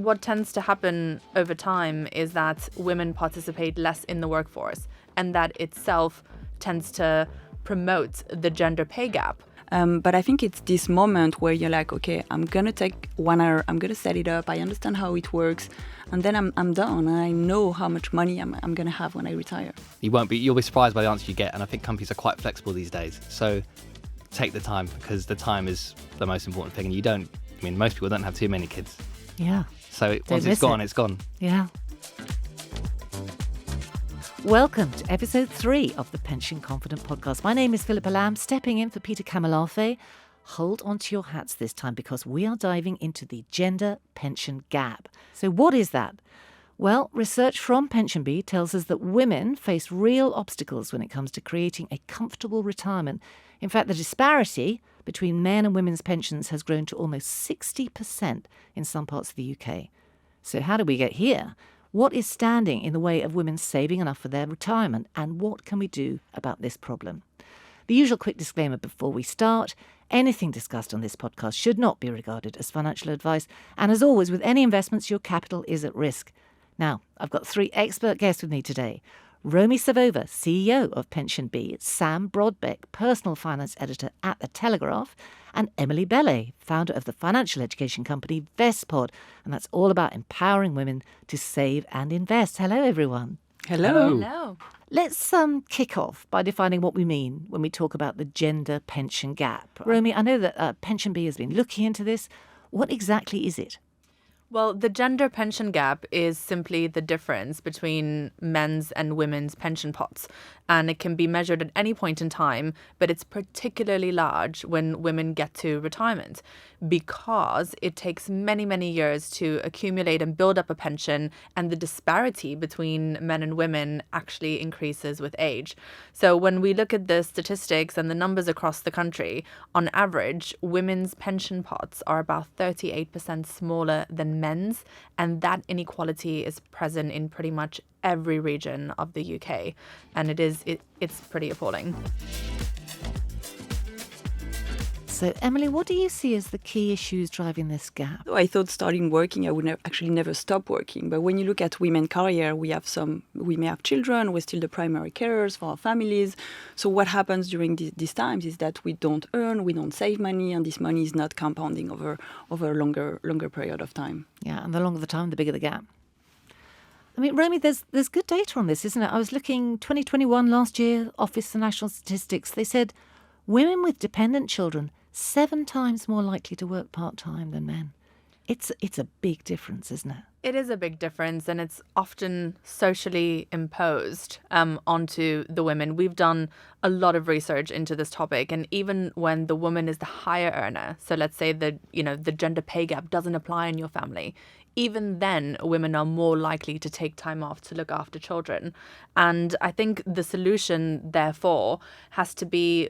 What tends to happen over time is that women participate less in the workforce, and that itself tends to promote the gender pay gap. But I think it's this moment where you're like, okay, I'm going to take 1 hour, I'm going to set it up, I understand how it works, and then I'm done, and I know how much money I'm going to have when I retire. You'll be surprised by the answer you get, and I think companies are quite flexible these days. So take the time, because the time is the most important thing, and most people don't have too many kids. Yeah. So once it's gone, it's gone. Yeah. Welcome to episode 3 of the Pension Confident podcast. My name is Philippa Lamb, stepping in for Peter Kamalafe. Hold on to your hats this time, because we are diving into the gender pension gap. So what is that? Well, research from PensionBee tells us that women face real obstacles when it comes to creating a comfortable retirement. In fact, the disparity between men and women's pensions has grown to almost 60% in some parts of the UK. So how did we get here? What is standing in the way of women saving enough for their retirement, and what can we do about this problem? The usual quick disclaimer before we start: anything discussed on this podcast should not be regarded as financial advice, and as always with any investments, your capital is at risk. Now, I've got 3 expert guests with me today. Romi Savova, CEO of PensionBee, Sam Brodbeck, personal finance editor at the Telegraph, and Emilie Bellet, founder of the financial education company Vestpod, and that's all about empowering women to save and invest. Hello, everyone. Hello. Hello. Let's kick off by defining what we mean when we talk about the gender pension gap. Romi, I know that PensionBee has been looking into this. What exactly is it? Well, the gender pension gap is simply the difference between men's and women's pension pots. And it can be measured at any point in time, but it's particularly large when women get to retirement, because it takes many, many years to accumulate and build up a pension, and the disparity between men and women actually increases with age. So when we look at the statistics and the numbers across the country, on average, women's pension pots are about 38% smaller than men's, and that inequality is present in pretty much every region of the UK, and it's pretty appalling. So, Emily, what do you see as the key issues driving this gap? I thought starting working, I would never stop working. But when you look at women's career, we may have children, we're still the primary carers for our families. So what happens during these times is that we don't earn, we don't save money, and this money is not compounding over a longer period of time. Yeah, and the longer the time, the bigger the gap. I mean, Romi, there's good data on this, isn't it? I was looking 2021 last year, Office for National Statistics. They said women with dependent children 7 times more likely to work part-time than men. It's a big difference, isn't it? It is a big difference, and it's often socially imposed onto the women. We've done a lot of research into this topic, and even when the woman is the higher earner, so let's say the gender pay gap doesn't apply in your family, even then women are more likely to take time off to look after children. And I think the solution, therefore, has to be,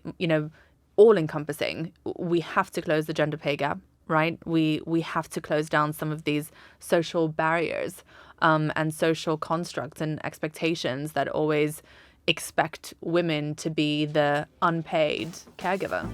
all-encompassing. We have to close the gender pay gap, right? We have to close down some of these social barriers and social constructs and expectations that always expect women to be the unpaid caregiver.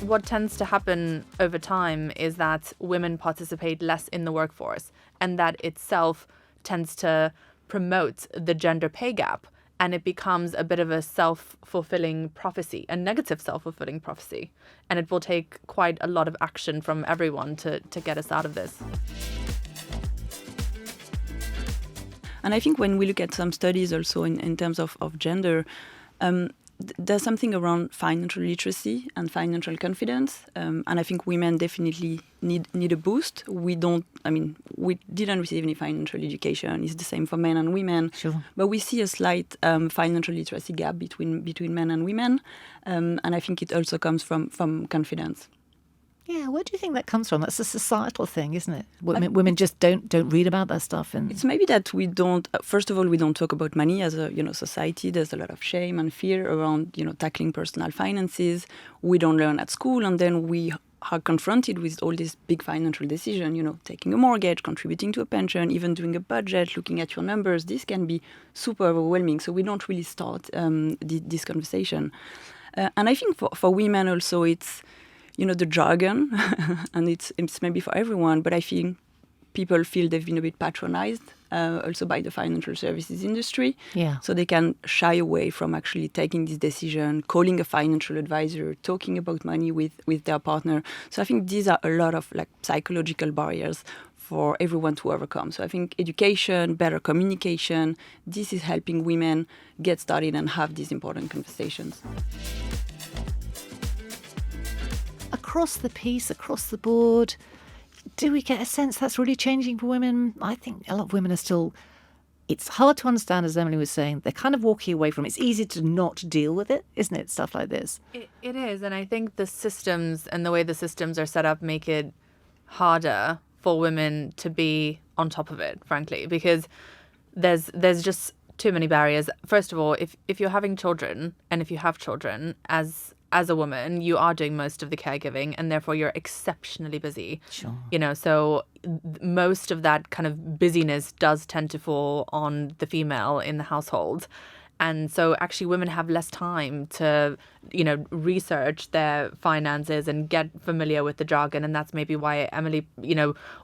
What tends to happen over time is that women participate less in the workforce, and that itself tends to promote the gender pay gap. And it becomes a bit of a self-fulfilling prophecy, a negative self-fulfilling prophecy. And it will take quite a lot of action from everyone to get us out of this. And I think when we look at some studies also in terms of gender, there's something around financial literacy and financial confidence. And I think women definitely need a boost. We didn't receive any financial education. It's the same for men and women. Sure. But we see a slight financial literacy gap between men and women. And I think it also comes from confidence. Yeah, where do you think that comes from? That's a societal thing, isn't it? Women just don't read about that stuff. And it's maybe that we don't. First of all, we don't talk about money as a society. There's a lot of shame and fear around tackling personal finances. We don't learn at school, and then we are confronted with all these big financial decisions. Taking a mortgage, contributing to a pension, even doing a budget, looking at your numbers. This can be super overwhelming. So we don't really start this conversation. And I think for women also, it's the jargon, and it's maybe for everyone, but I think people feel they've been a bit patronized also by the financial services industry. Yeah. So they can shy away from actually taking this decision, calling a financial advisor, talking about money with their partner. So I think these are a lot of like psychological barriers for everyone to overcome. So I think education, better communication, this is helping women get started and have these important conversations. Across the piece, across the board, do we get a sense that's really changing for women? I think a lot of women are still, it's hard to understand, as Emily was saying, they're kind of walking away from it. It's easy to not deal with it, isn't it? Stuff like this. It is. And I think the systems and the way the systems are set up make it harder for women to be on top of it, frankly, because there's just too many barriers. First of all, if you're having children and if you have children, as a woman, you are doing most of the caregiving and therefore you're exceptionally busy. Sure. So most of that kind of busyness does tend to fall on the female in the household. And so actually women have less time to, research their finances and get familiar with the jargon. And that's maybe why Emily,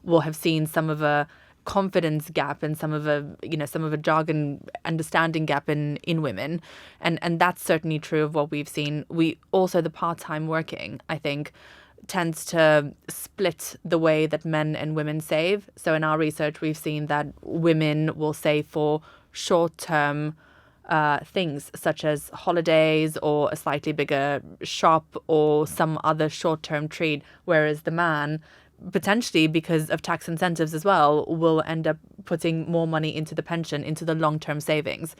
will have seen some of a confidence gap and some of a jargon understanding gap in women. And that's certainly true of what we've seen. We also, the part-time working, I think, tends to split the way that men and women save. So in our research, we've seen that women will save for short-term things such as holidays or a slightly bigger shop or some other short-term treat, whereas the man, potentially because of tax incentives as well, will end up putting more money into the pension, into the long-term savings.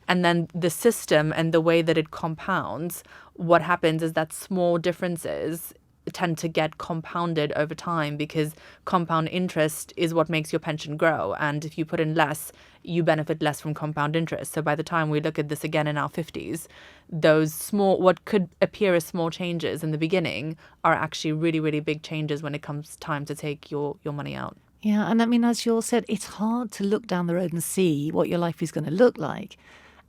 And then the system and the way that it compounds, what happens is that small differences tend to get compounded over time because compound interest is what makes your pension grow. And if you put in less, you benefit less from compound interest. So by the time we look at this again in our 50s, those small, what could appear as small changes in the beginning are actually really, really big changes when it comes time to take your money out. Yeah, and I mean, as you all said, it's hard to look down the road and see what your life is going to look like.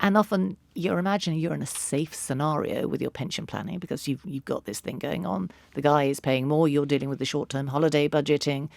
And often you're imagining you're in a safe scenario with your pension planning because you've got this thing going on. The guy is paying more, you're dealing with the short-term holiday budgeting.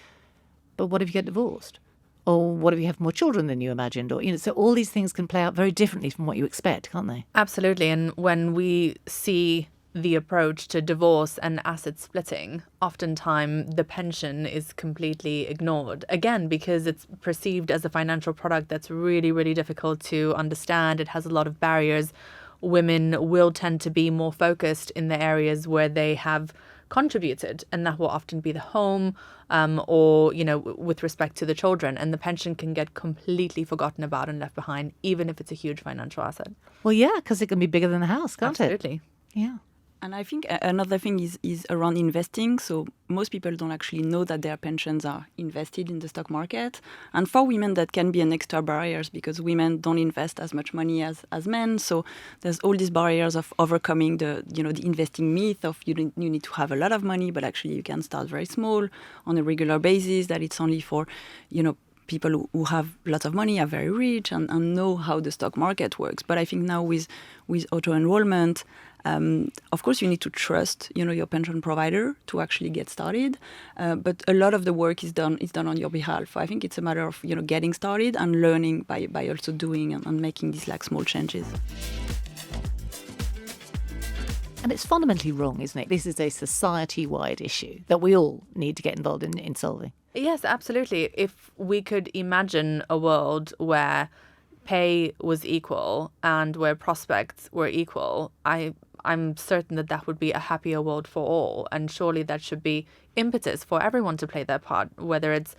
But what if you get divorced? Or what if you have more children than you imagined? Or so all these things can play out very differently from what you expect, can't they? Absolutely. And when we see the approach to divorce and asset splitting, oftentimes the pension is completely ignored. Again, because it's perceived as a financial product that's really, really difficult to understand. It has a lot of barriers. Women will tend to be more focused in the areas where they have contributed, and that will often be the home or, with respect to the children. And the pension can get completely forgotten about and left behind, even if it's a huge financial asset. Well, yeah, because it can be bigger than the house, can't Absolutely. it? Yeah. And I think another thing is around investing. So most people don't actually know that their pensions are invested in the stock market. And for women, that can be an extra barrier because women don't invest as much money as men. So there's all these barriers of overcoming the investing myth of you need to have a lot of money, but actually you can start very small on a regular basis, that it's only for, people who have lots of money, are very rich and know how the stock market works. But I think now with auto-enrollment, of course, you need to trust, your pension provider to actually get started. But a lot of the work is done on your behalf. I think it's a matter of, getting started and learning by also doing and making these small changes. And it's fundamentally wrong, isn't it? This is a society-wide issue that we all need to get involved in solving. Yes, absolutely. If we could imagine a world where pay was equal and where prospects were equal, I'm certain that would be a happier world for all. And surely that should be impetus for everyone to play their part, whether it's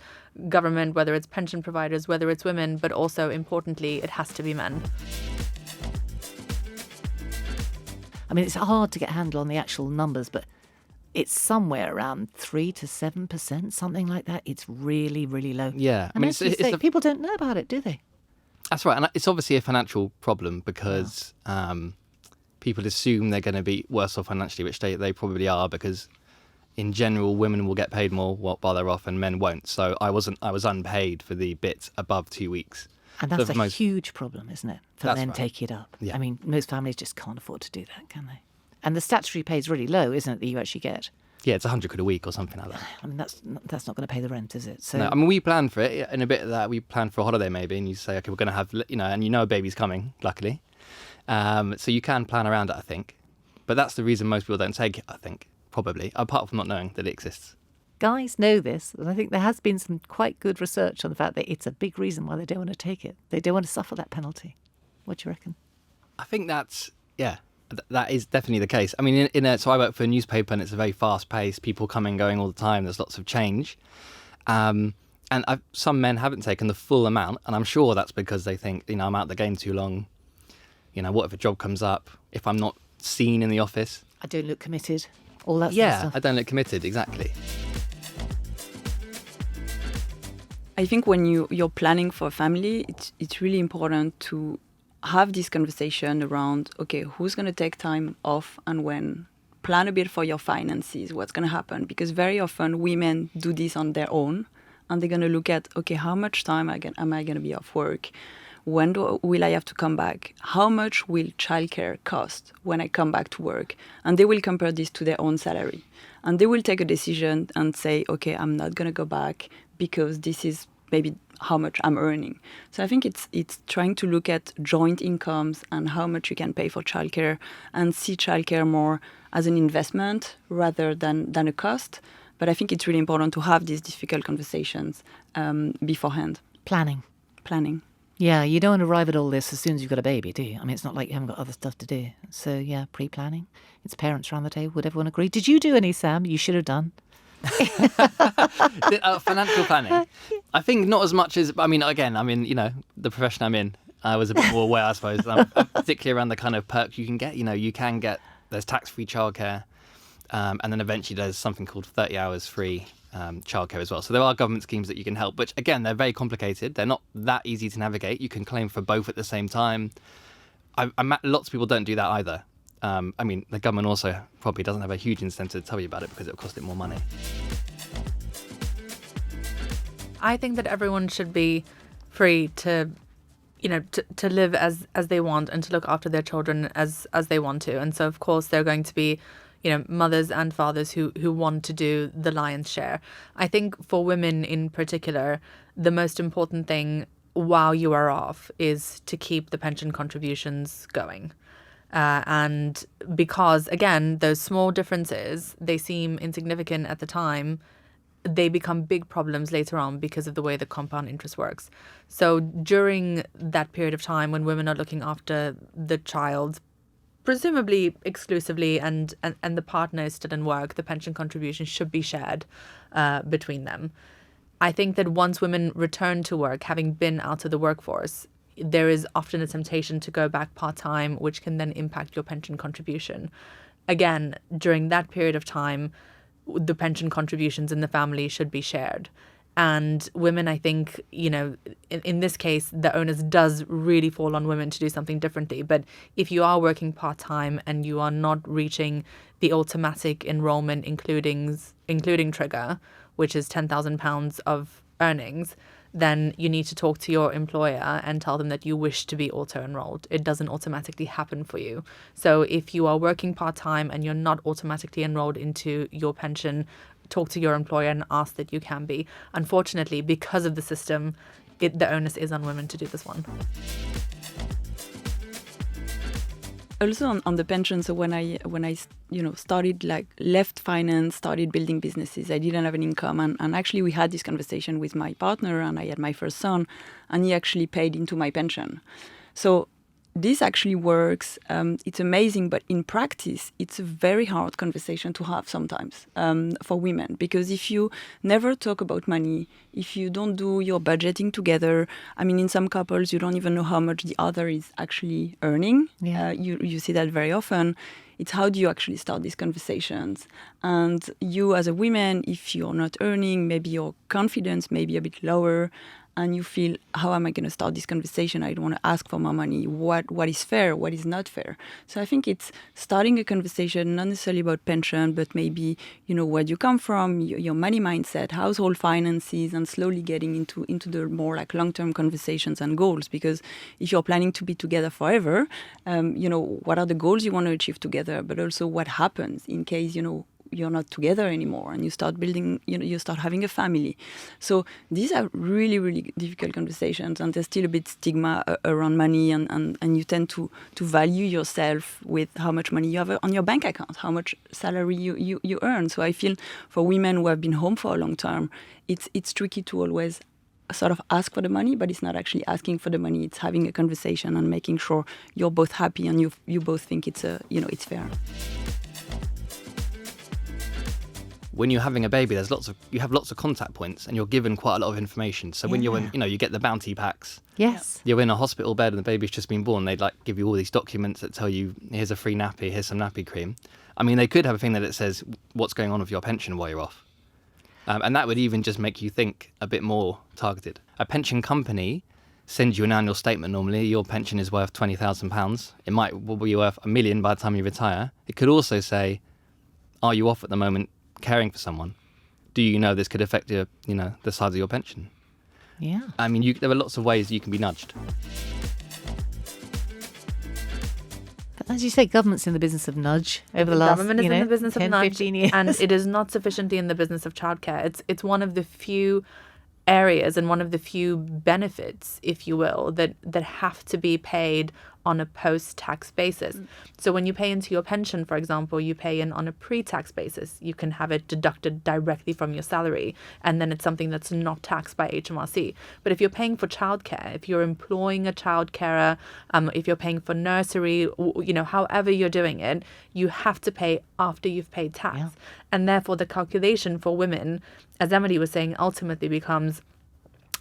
government, whether it's pension providers, whether it's women, but also importantly, it has to be men. I mean, it's hard to get a handle on the actual numbers, but it's somewhere around 3 to 7%, something like that. It's really, really low. Yeah. And as you say, people don't know about it, do they? That's right. And it's obviously a financial problem because people assume they're going to be worse off financially, which they probably are, because in general, women will get paid more while they're off and men won't. So I was unpaid for the bit above 2 weeks. And that's a huge problem, isn't it, for men taking it up? Yeah. I mean, most families just can't afford to do that, can they? And the statutory pay is really low, isn't it, that you actually get? Yeah, it's 100 quid a week or something like that. I mean, that's not going to pay the rent, is it? So No, I mean, we plan for it in a bit of that. We plan for a holiday maybe, and you say, okay, we're going to have, and a baby's coming, luckily. So you can plan around it, I think. But that's the reason most people don't take it, I think, probably, apart from not knowing that it exists. guys know this, and I think there has been some quite good research on the fact that it's a big reason why they don't want to take it. They don't want to suffer that penalty. What do you reckon? I think that's, that is definitely the case. I mean, so I work for a newspaper, and it's a very fast-paced, people coming and going all the time. There's lots of change. And some men haven't taken the full amount, and I'm sure that's because they think, I'm out the game too long. What if a job comes up? If I'm not seen in the office? I don't look committed. All that sort of stuff. I don't look committed, exactly. I think when you're planning for a family, it's really important to have this conversation around, okay, who's going to take time off and when? Plan a bit for your finances, what's going to happen. Because very often women do this on their own, and they're going to look at, okay, how much time am I going to be off work? When will I have to come back? How much will childcare cost when I come back to work? And they will compare this to their own salary. And they will take a decision and say, okay, I'm not going to go back because this is maybe how much I'm earning. So I think it's trying to look at joint incomes and how much you can pay for childcare and see childcare more as an investment rather than a cost. But I think it's really important to have these difficult conversations beforehand. Planning. Yeah, you don't want to arrive at all this as soon as you've got a baby, do you? I mean, it's not like you haven't got other stuff to do. So, yeah, pre-planning. It's parents around the table. Would everyone agree? Did you do any, Sam? You should have done. Financial planning. I think not as much as, the profession I'm in, I was a bit more aware, I suppose, particularly around the kind of perks you can get. There's tax-free childcare, and then eventually there's something called 30 hours free childcare as well. So there are government schemes that you can help, which again, they're very complicated. They're not that easy to navigate. You can claim for both at the same time. Lots of people don't do that either. The government also probably doesn't have a huge incentive to tell you about it because it will cost it more money. I think that everyone should be free to live as they want and to look after their children as they want to. And so, of course, there are going to be mothers and fathers who want to do the lion's share. I think for women in particular, the most important thing while you are off is to keep the pension contributions going. And because, again, those small differences, they seem insignificant at the time, they become big problems later on because of the way the compound interest works. So during that period of time when women are looking after the child, presumably exclusively, and the partner is still in work, the pension contribution should be shared between them. I think that once women return to work, having been out of the workforce, there is often a temptation to go back part-time, which can then impact your pension contribution. Again, during that period of time, the pension contributions in the family should be shared. And women, I think, in this case, the onus does really fall on women to do something differently. But if you are working part-time and you are not reaching the automatic enrollment, including trigger, which is £10,000 of earnings, then you need to talk to your employer and tell them that you wish to be auto-enrolled. It doesn't automatically happen for you. So if you are working part-time and you're not automatically enrolled into your pension, talk to your employer and ask that you can be. Unfortunately, because of the system, the onus is on women to do this one. Also on the pension, so when I started, left finance, started building businesses, I didn't have an income, and actually we had this conversation with my partner, and I had my first son, and he actually paid into my pension. So this actually works. It's amazing, but in practice, it's a very hard conversation to have sometimes for women, because if you never talk about money, if you don't do your budgeting together, in some couples, you don't even know how much the other is actually earning. Yeah. You see that very often. It's how do you actually start these conversations? And you as a woman, if you're not earning, maybe your confidence may be a bit lower, and you feel, how am I going to start this conversation? I don't want to ask for more money. What is fair? What is not fair? So I think it's starting a conversation, not necessarily about pension, but maybe, where you come from, your money mindset, household finances, and slowly getting into the more long-term conversations and goals. Because if you're planning to be together forever, what are the goals you want to achieve together? But also what happens in case, you're not together anymore, and you start building, you start having a family. So these are really, really difficult conversations, and there's still a bit stigma around money, and you tend to value yourself with how much money you have on your bank account, how much salary you earn. So I feel for women who have been home for a long time, it's tricky to always sort of ask for the money, but it's not actually asking for the money. It's having a conversation and making sure you're both happy and you both think it's fair. When you're having a baby, you have lots of contact points, and you're given quite a lot of information. So when you're in, you get the bounty packs. Yes. You're in a hospital bed and the baby's just been born. They'd give you all these documents that tell you, here's a free nappy, here's some nappy cream. I mean, they could have a thing that it says what's going on with your pension while you're off. And that would even just make you think a bit more targeted. A pension company sends you an annual statement normally. Your pension is worth £20,000. It might be worth $1 million by the time you retire. It could also say, are you off at the moment caring for someone? Do you know this could affect the size of your pension? Yeah. I mean, there are lots of ways you can be nudged. But as you say, government's in the business of nudge over the last, Government is in the business 10, of nudge, 15 years. and it is not sufficiently in the business of childcare. It's one of the few areas and one of the few benefits, if you will, that have to be paid on a post-tax basis. So when you pay into your pension, for example, you pay in on a pre-tax basis. You can have it deducted directly from your salary, and then it's something that's not taxed by HMRC. But if you're paying for childcare, if you're employing a childcarer, if you're paying for nursery, however you're doing it, you have to pay after you've paid tax. Yeah. And therefore the calculation for women, as Emilie was saying, ultimately becomes,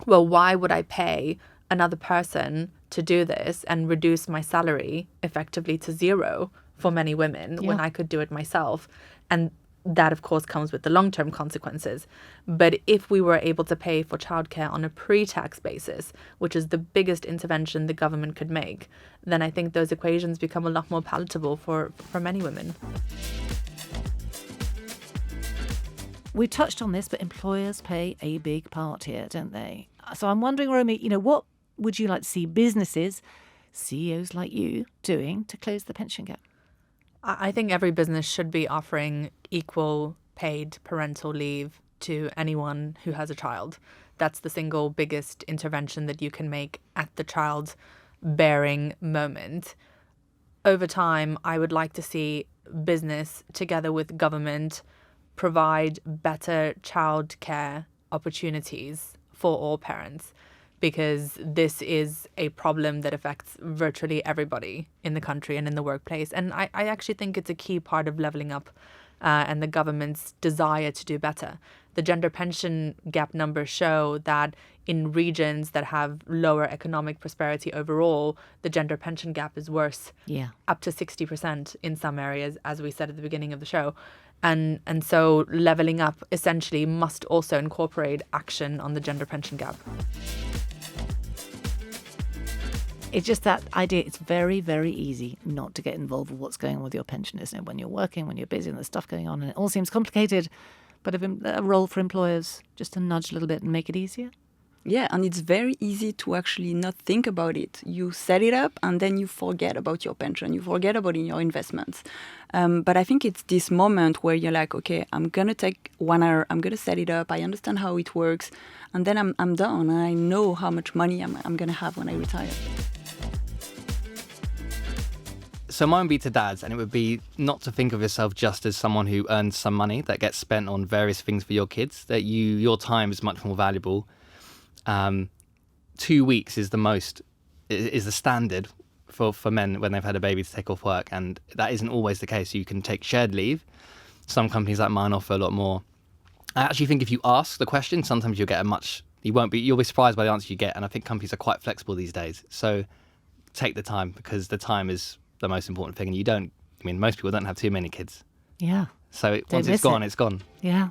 well, why would I pay another person to do this and reduce my salary effectively to zero for many women when I could do it myself? And that, of course, comes with the long-term consequences. But if we were able to pay for childcare on a pre-tax basis, which is the biggest intervention the government could make, then I think those equations become a lot more palatable for many women. We touched on this, but employers play a big part here, don't they? So I'm wondering, Romi, what would you like to see businesses, CEOs like you, doing to close the pension gap? I think every business should be offering equal paid parental leave to anyone who has a child. That's the single biggest intervention that you can make at the child's bearing moment. Over time, I would like to see business, together with government, provide better childcare opportunities for all parents, because this is a problem that affects virtually everybody in the country and in the workplace. And I actually think it's a key part of levelling up and the government's desire to do better. The gender pension gap numbers show that in regions that have lower economic prosperity overall, the gender pension gap is worse, up to 60% in some areas, as we said at the beginning of the show. And so levelling up essentially must also incorporate action on the gender pension gap. It's just that idea. It's very, very easy not to get involved with what's going on with your pension, isn't it? When you're working, when you're busy, and there's stuff going on, and it all seems complicated. But a role for employers just to nudge a little bit and make it easier. Yeah, and it's very easy to actually not think about it. You set it up and then you forget about your pension. You forget about your investments. But I think it's this moment where you're like, okay, I'm going to take 1 hour. I'm going to set it up. I understand how it works. And then I'm done. I know how much money I'm going to have when I retire. So mine would be to dads, and it would be not to think of yourself just as someone who earns some money that gets spent on various things for your kids, that your time is much more valuable. 2 weeks is the standard for men when they've had a baby to take off work, and that isn't always the case. You can take shared leave. Some companies like mine offer a lot more. I actually think if you ask the question, sometimes you'll get you'll be surprised by the answer you get, and I think companies are quite flexible these days. So take the time, because the time is the most important thing, and most people don't have too many kids. Yeah. So once it's gone, it's gone. Yeah.